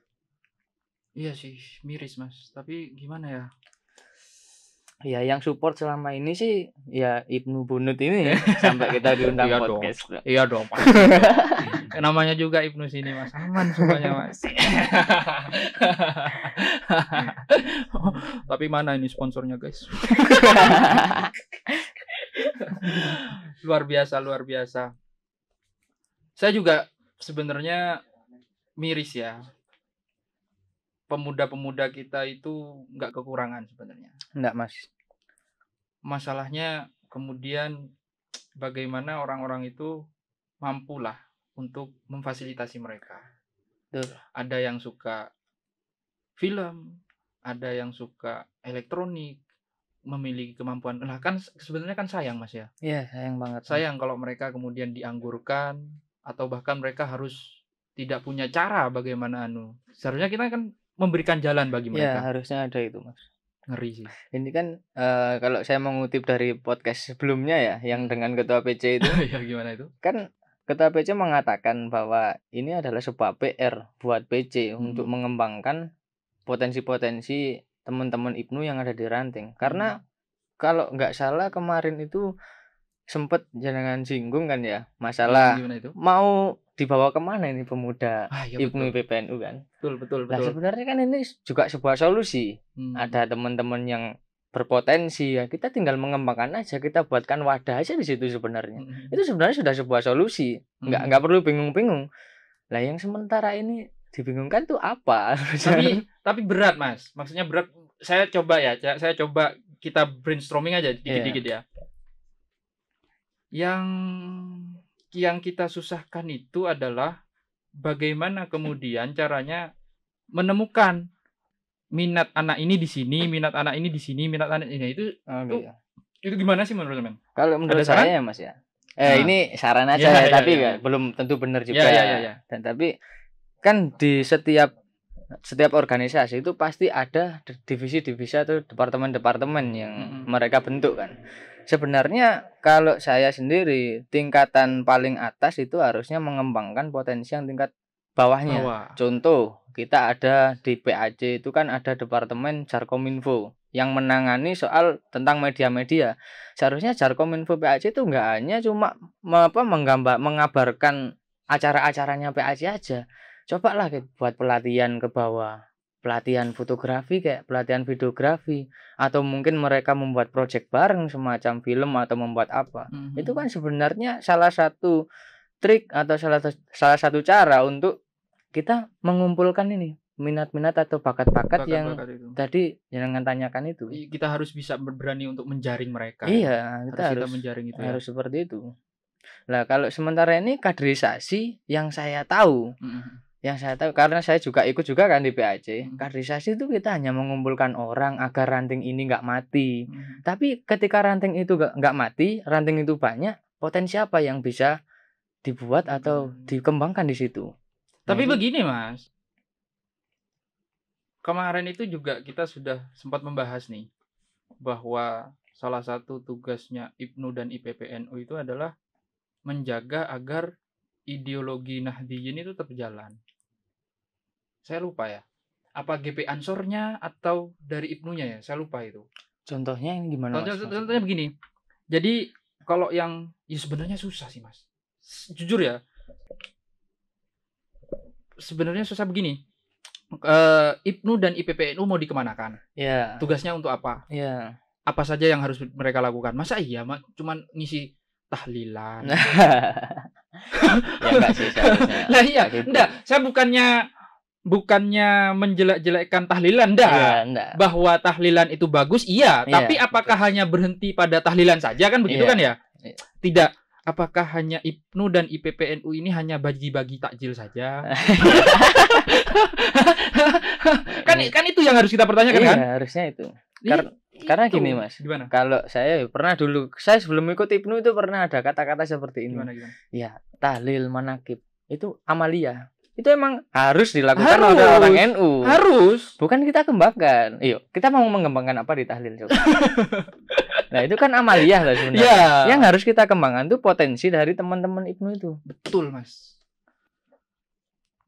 Iya sih, miris Mas. Tapi gimana ya? Ya yang support selama ini sih ya Ibnu Bunut ini sampai kita diundang Iya podcast. Iya dong. Pasti. Namanya juga Ibnu sini Mas. Aman semuanya Mas. Tapi mana ini sponsornya guys? Luar biasa. Saya juga sebenarnya miris ya. Pemuda-pemuda kita itu nggak kekurangan sebenarnya. Enggak Mas. Masalahnya kemudian bagaimana orang-orang itu mampulah untuk memfasilitasi mereka. Betul. Ada yang suka film, ada yang suka elektronik, memiliki kemampuan. Nah kan sebenarnya kan sayang Mas ya. Iya sayang banget. Sayang kalau mereka kemudian dianggurkan atau bahkan mereka harus tidak punya cara bagaimana Seharusnya kita kan memberikan jalan bagi mereka. Ya harusnya ada itu Mas. Ngeri sih. Ini kan kalau saya mengutip dari podcast sebelumnya ya, yang dengan Ketua PC itu. Ya gimana itu? Kan Ketua PC mengatakan bahwa ini adalah sebuah PR buat PC untuk mengembangkan potensi-potensi teman-teman Ibnu yang ada di Ranting. Karena kalau nggak salah kemarin itu sempat jangan singgung kan ya masalah Gimana itu? mau dibawa kemana ini pemuda Ya, Ibnu PPNU kan. Betul. Nah sebenarnya kan ini juga sebuah solusi. Ada teman-teman yang berpotensi ya kita tinggal mengembangkan aja, kita buatkan wadah aja di situ sebenarnya. Itu sebenarnya sudah sebuah solusi, nggak perlu bingung-bingung. Lah yang sementara ini dibingungkan tuh apa? Tapi berat Mas, maksudnya berat. Saya coba kita brainstorming aja dikit-dikit ya. Yang kita susahkan itu adalah bagaimana kemudian caranya menemukan minat anak ini di sini, minat anak ini di sini, minat anak ini itu gimana sih menurut teman? Kalau menurut saya ya Mas ya. Ini saran aja tapi belum tentu benar juga. Ya. Dan tapi kan di setiap organisasi itu pasti ada divisi-divisi atau departemen-departemen yang mereka bentuk kan. Sebenarnya kalau saya sendiri tingkatan paling atas itu harusnya mengembangkan potensi yang tingkat bawahnya. Contoh, kita ada di PAC itu kan ada Departemen Jarkominfo yang menangani soal tentang media-media. Seharusnya Jarkominfo PAC itu enggak hanya cuma mengabarkan acara-acaranya PAC aja. Cobalah buat pelatihan ke bawah. Pelatihan fotografi kayak pelatihan videografi, atau mungkin mereka membuat proyek bareng semacam film atau membuat apa. Itu kan sebenarnya salah satu trik atau salah satu cara untuk kita mengumpulkan ini minat-minat atau bakat-bakat yang tadi jangan tanyakan itu. Kita harus bisa berani untuk menjaring mereka. Iya, kita harus menjaring itu. Harus seperti itu. Lah kalau sementara ini kaderisasi yang saya tahu, karena saya juga ikut juga kan di PAC. Kaderisasi itu kita hanya mengumpulkan orang agar ranting ini nggak mati. Tapi ketika ranting itu nggak mati, ranting itu banyak, potensi apa yang bisa dibuat atau dikembangkan di situ? Tapi begini Mas, kemarin itu juga kita sudah sempat membahas nih bahwa salah satu tugasnya IPNU dan IPPNU itu adalah menjaga agar ideologi Nahdliyin itu tetap jalan. Saya lupa ya, apa GP Ansornya atau dari IPNU-nya ya, saya lupa itu. Contohnya ini gimana? Contohnya begini, jadi kalau yang sebenarnya susah sih Mas, jujur ya. Sebenarnya susah begini. IPNU dan IPPNU mau dikemanakan? Ya. Tugasnya untuk apa? Ya. Apa saja yang harus mereka lakukan? Masa iya, cuman ngisi tahlilan? Ya enggak sih seharusnya. Lah iya, enggak. Saya bukannya menjelek-jelekkan tahlilan, enggak. Bahwa tahlilan itu bagus, iya. Tapi apakah hanya berhenti pada tahlilan saja kan begitu kan ya? Tidak. Apakah hanya IPNU dan IPPNU ini hanya bagi-bagi takjil saja? kan itu yang harus kita pertanyakan kan? Harusnya itu. Karena gini Mas, gimana? Kalau saya pernah dulu, saya sebelum ikut IPNU itu pernah ada kata-kata seperti ini. Gimana? Ya, tahlil manakib itu amalia. Itu emang harus dilakukan oleh orang NU. Harus. Bukan kita kembangkan. Kita mau mengembangkan apa di tahlil coba. Nah, itu kan amaliyah lah sebenarnya. Yang harus kita kembangkan itu potensi dari teman-teman IPNU itu. Betul, Mas.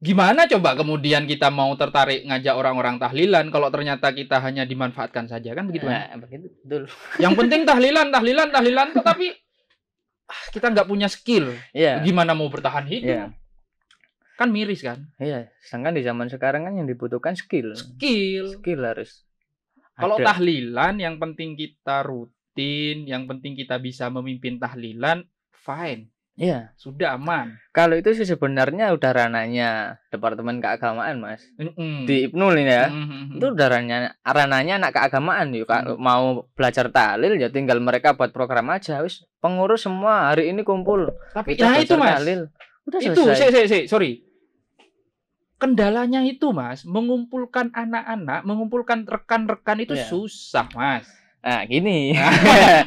Gimana coba kemudian kita mau tertarik ngajak orang-orang tahlilan kalau ternyata kita hanya dimanfaatkan saja kan begitu kan? Begitu, betul. Yang penting tahlilan tetapi kita nggak punya skill. Gimana mau bertahan hidup? Kan miris kan? Sedangkan di zaman sekarang kan yang dibutuhkan skill harus. Kalau tahlilan yang penting kita rutin, yang penting kita bisa memimpin tahlilan, fine. Sudah aman. Kalau itu sih sebenarnya udah ranahnya Departemen Keagamaan, Mas. Di IPNU ini ya. Itu udah ranahnya anak keagamaan. Kalau mau belajar tahlil ya tinggal mereka buat program aja. Wis pengurus semua hari ini kumpul. Tapi itu Mas. Tahlil. Udah selesai. Sorry. Kendalanya itu Mas, mengumpulkan anak-anak, mengumpulkan rekan-rekan itu susah Mas. Nah gini.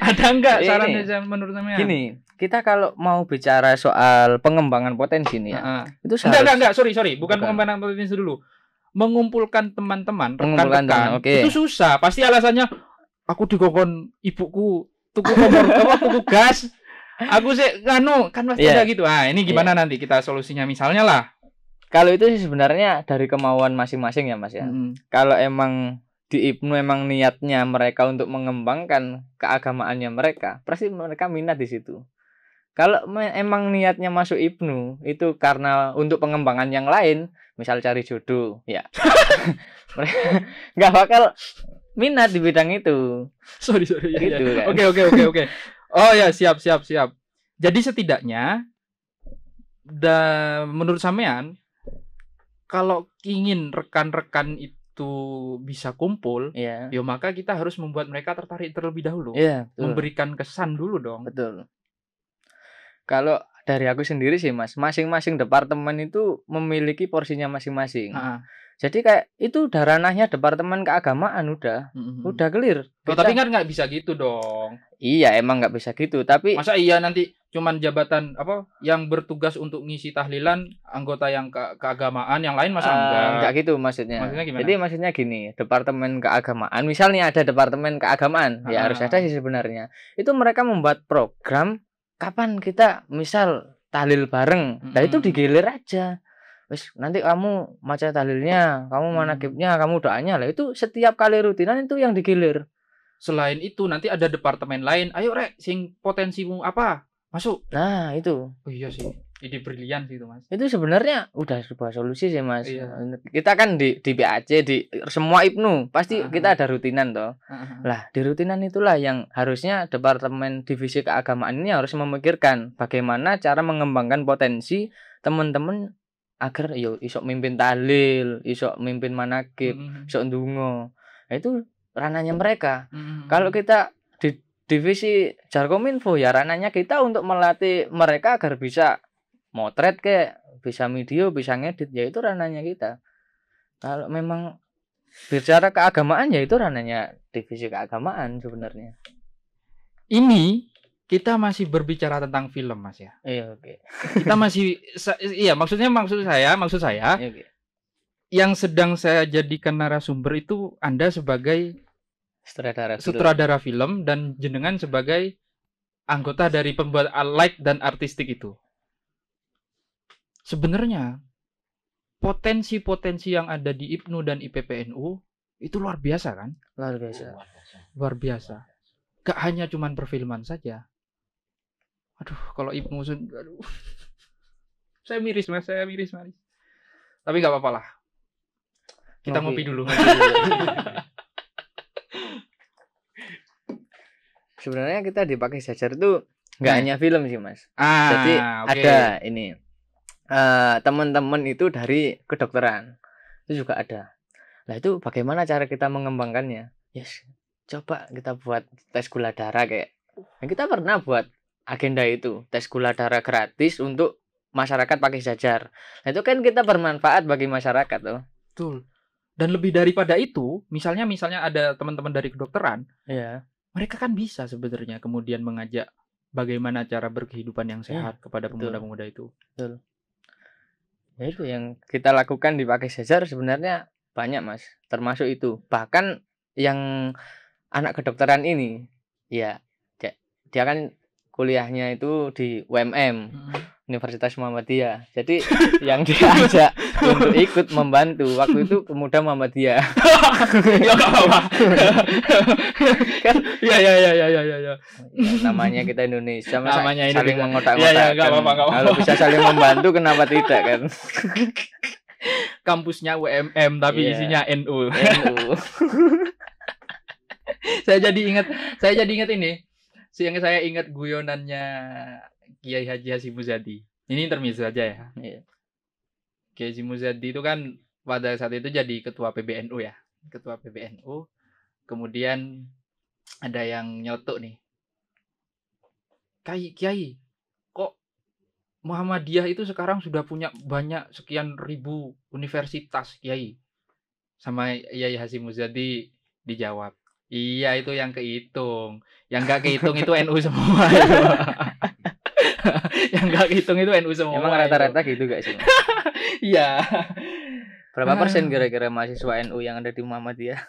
Ada enggak sarannya menurut saya? Gini, kita kalau mau bicara soal pengembangan potensi nih ya. Itu enggak, sorry, bukan pengembangan potensi dulu. Mengumpulkan teman-teman, rekan-rekan itu susah. Pasti alasannya aku dikongkon ibuku tuku gas. Aku sih kan pasti ada gitu. Ini gimana nanti kita solusinya misalnya lah. Kalau itu sih sebenarnya dari kemauan masing-masing ya Mas ya. Kalau emang di IPNU emang niatnya mereka untuk mengembangkan keagamaannya mereka, pasti mereka minat di situ. Kalau emang niatnya masuk IPNU itu karena untuk pengembangan yang lain, misal cari jodoh, ya. Mereka nggak bakal minat di bidang itu. Sorry. Gitu kan. Oke. Oh ya, siap. Jadi setidaknya menurut sampean kalau ingin rekan-rekan itu bisa kumpul, Iya. ya maka kita harus membuat mereka tertarik terlebih dahulu. Iya, betul. Memberikan kesan dulu dong. Betul. Kalau dari aku sendiri sih Mas, masing-masing departemen itu memiliki porsinya masing-masing. Heeh. Jadi kayak itu udah ranahnya departemen keagamaan udah clear. Oh, tapi kan nggak bisa gitu dong. Iya emang nggak bisa gitu, tapi Masa iya nanti cuman jabatan apa yang bertugas untuk ngisi tahlilan anggota yang keagamaan, yang lain masa enggak? enggak gitu maksudnya. Maksudnya gimana? Jadi maksudnya gini, departemen keagamaan, misalnya ada departemen keagamaan, ya harus ada sih sebenarnya. Itu mereka membuat program kapan kita misal tahlil bareng. Nah itu digilir aja. Wis nanti kamu maca tahlilnya, kamu manakibnya, kamu doanya lah. Itu setiap kali rutinan itu yang digilir. Selain itu nanti ada departemen lain. Ayo rek, sing potensimu apa? Masuk. Nah, itu. Oh iya sih. Ide brilian sih itu, Mas. Itu sebenarnya udah sebuah solusi sih, Mas. Iya. Kita kan di PAC di semua IPNU pasti kita ada rutinan toh. Lah, di rutinan itulah yang harusnya departemen divisi keagamaan ini harus memikirkan bagaimana cara mengembangkan potensi teman-teman agar yo iso mimpin tahlil, iso mimpin manakib, iso ndonga. Nah, itu ranahnya mereka. Kalau kita di divisi Jarkominfo ya ranahnya kita untuk melatih mereka agar bisa motret kayak bisa video, bisa ngedit, ya itu ranahnya kita. Kalau memang bicara keagamaan ya itu ranahnya divisi keagamaan sebenarnya. Ini kita masih berbicara tentang film, Mas ya. Iya, oke. Kita masih iya, maksud saya Iya, oke. yang sedang saya jadikan narasumber itu Anda sebagai sutradara film dan jenengan sebagai anggota dari pembuat light dan artistik itu. Sebenarnya potensi-potensi yang ada di IPNU dan IPPNU itu luar biasa kan? Luar biasa. Gak hanya cuman perfilman saja. Aduh, kalau IPNU aduh. Saya miris, Mas. Tapi gak apa-apa lah. Kita ngopi dulu. Sebenarnya kita dipakai Jajar itu nggak hanya film sih, Mas. Jadi ada ini teman-teman itu dari kedokteran itu juga ada. Nah itu bagaimana cara kita mengembangkannya? Yes, coba kita buat tes gula darah kayak. Nah, kita pernah buat agenda itu tes gula darah gratis untuk masyarakat pakai Jajar. Nah itu kan kita bermanfaat bagi masyarakat tuh. Betul. Dan lebih daripada itu, misalnya ada teman-teman dari kedokteran, ya. Mereka kan bisa sebenarnya kemudian mengajak bagaimana cara berkehidupan yang sehat kepada pemuda-pemuda itu. Betul. Ya itu yang kita lakukan di Pakai Jajar sebenarnya banyak, Mas. Termasuk itu. Bahkan yang anak kedokteran ini, ya dia kan kuliahnya itu di UMM. Universitas Muhammadiyah. Jadi yang diajak untuk ikut membantu waktu itu pemuda Muhammadiyah. Ya enggak apa-apa. Kan ya. Namanya kita Indonesia, masa Namanya saling Indonesia. mengotak-ngotak. Ya, enggak apa-apa. Kalau bisa saling membantu kenapa tidak kan? Kampusnya UMM tapi isinya NU. Saya jadi ingat ini. Yang saya ingat guyonannya Kiai Haji Hasyim Muzadi. Ini intermezzo saja ya. Kiai Hasyim Muzadi itu kan pada saat itu jadi ketua PBNU ya. Ketua PBNU. Kemudian ada yang nyotok nih. Kiai, kok Muhammadiyah itu sekarang sudah punya banyak sekian ribu universitas, Kiai? Sama Kiai Hasyim Muzadi dijawab, iya itu yang kehitung. Yang gak kehitung itu NU semua. Yang gak kehitung itu NU semua. Emang rata-rata gitu gak sih? Iya. Berapa persen kira-kira mahasiswa NU yang ada di Muhammadiyah?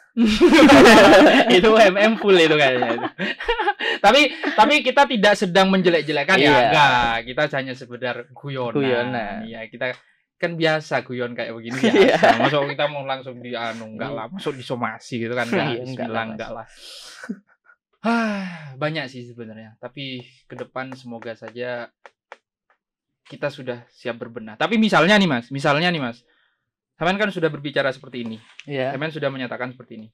Itu MM full itu kayaknya. Tapi kita tidak sedang menjelek-jelekan ya. Enggak, kita hanya sekedar guyonan. Iya, kita kan biasa guyon kayak begini biasa. Masuk kita mau langsung enggak lah, masuk disomasi gitu kan enggak lah. Banyak sih sebenarnya, tapi ke depan semoga saja kita sudah siap berbenah. Tapi misalnya nih Mas, Saman kan sudah berbicara seperti ini. Iya. Saman sudah menyatakan seperti ini.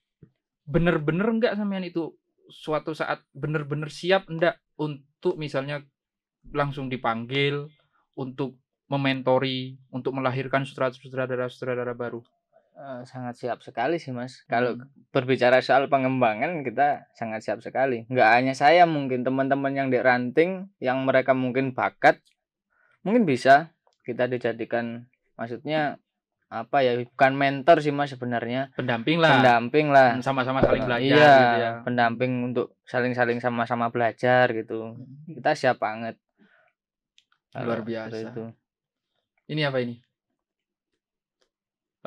bener-bener enggak sampean itu suatu saat bener-bener siap enggak untuk misalnya langsung dipanggil untuk mementori, untuk melahirkan sutradara baru? Sangat siap sekali sih Mas. Kalau berbicara soal pengembangan kita sangat siap sekali. Nggak hanya saya, mungkin teman-teman yang di ranting yang mereka mungkin bakat, mungkin bisa kita dijadikan, maksudnya apa ya, bukan mentor sih Mas sebenarnya, Pendamping lah, sama-sama saling belajar iya, gitu ya. pendamping untuk saling-saling sama-sama belajar gitu. Kita siap banget. Luar Kalau biasa. itu. Ini apa ini?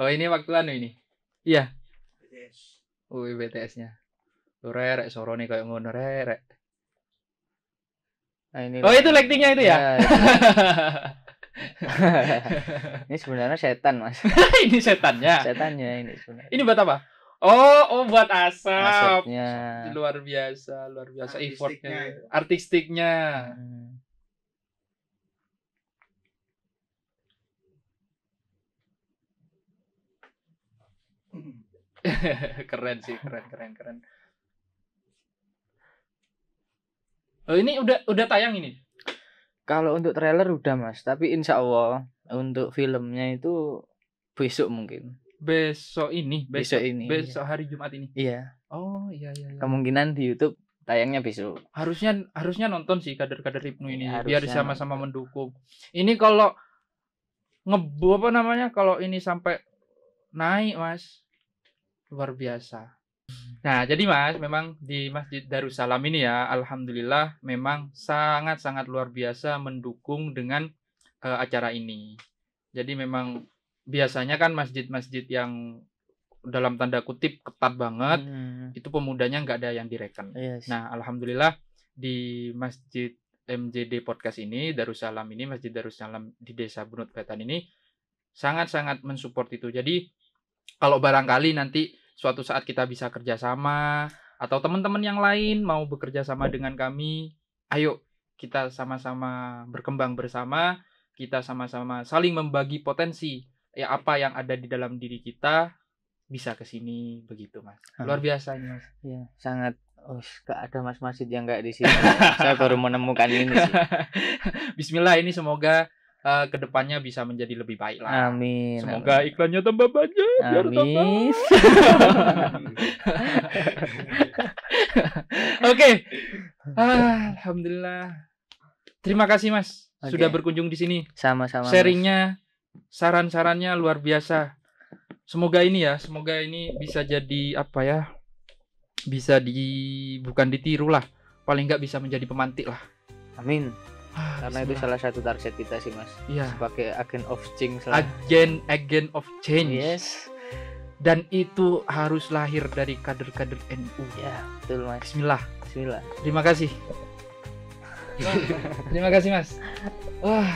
Oh ini waktu anu ini. Iya. BTS-nya. Lu rek sorone kayak ngono rek. Nah, ini Oh itu lightingnya itu ya? itu. Ini sebenarnya setan Mas. Ini setannya. Setannya ini sebenarnya. Ini buat apa? Oh buat asap. Asapnya. Luar biasa effortnya, artistiknya. Keren sih, keren. Oh ini udah tayang ini? Kalau untuk trailer udah Mas, tapi insya Allah untuk filmnya itu besok mungkin. Besok hari Jumat ini. Iya. Oh iya. Kemungkinan di YouTube tayangnya besok. Harusnya nonton sih kader-kader Ibnu ini, Harusnya biar sama-sama mendukung. Ini kalau kalau ini sampai naik Mas, luar biasa. Nah, jadi Mas, memang di Masjid Darussalam ini ya, alhamdulillah memang sangat-sangat luar biasa mendukung dengan acara ini. Jadi memang biasanya kan masjid-masjid yang dalam tanda kutip ketat banget, itu pemudanya nggak ada yang direken. Yes. Nah, alhamdulillah di Masjid MJD Podcast ini, Darussalam ini, Masjid Darussalam di Desa Bunut Wetan ini sangat-sangat mensupport itu. Jadi kalau barangkali nanti suatu saat kita bisa kerjasama atau teman-teman yang lain mau bekerja sama dengan kami, ayo kita sama-sama berkembang bersama, kita sama-sama saling membagi potensi ya apa yang ada di dalam diri kita bisa ke sini begitu Mas. Luar biasa ini Mas. Iya, sangat. Gak ada masjid yang kayak di sini. Saya baru menemukan ini sih. Bismillah, ini semoga kedepannya bisa menjadi lebih baik lah. Amin. Semoga iklannya tambah banyak. Amin. Oke. Alhamdulillah. Terima kasih Mas sudah berkunjung di sini. Sama-sama. Sharingnya, saran-sarannya luar biasa. Semoga ini bisa jadi apa ya? Bisa bukan ditiru lah. Paling nggak bisa menjadi pemantik lah. Amin. Karena itu salah satu target kita sih Mas. Iya. Sebagai agent of change. Agent of change. Yes. Dan itu harus lahir dari kader-kader NU. Ya, betul Mas. Bismillah. Terima kasih. Terima kasih Mas. Wah.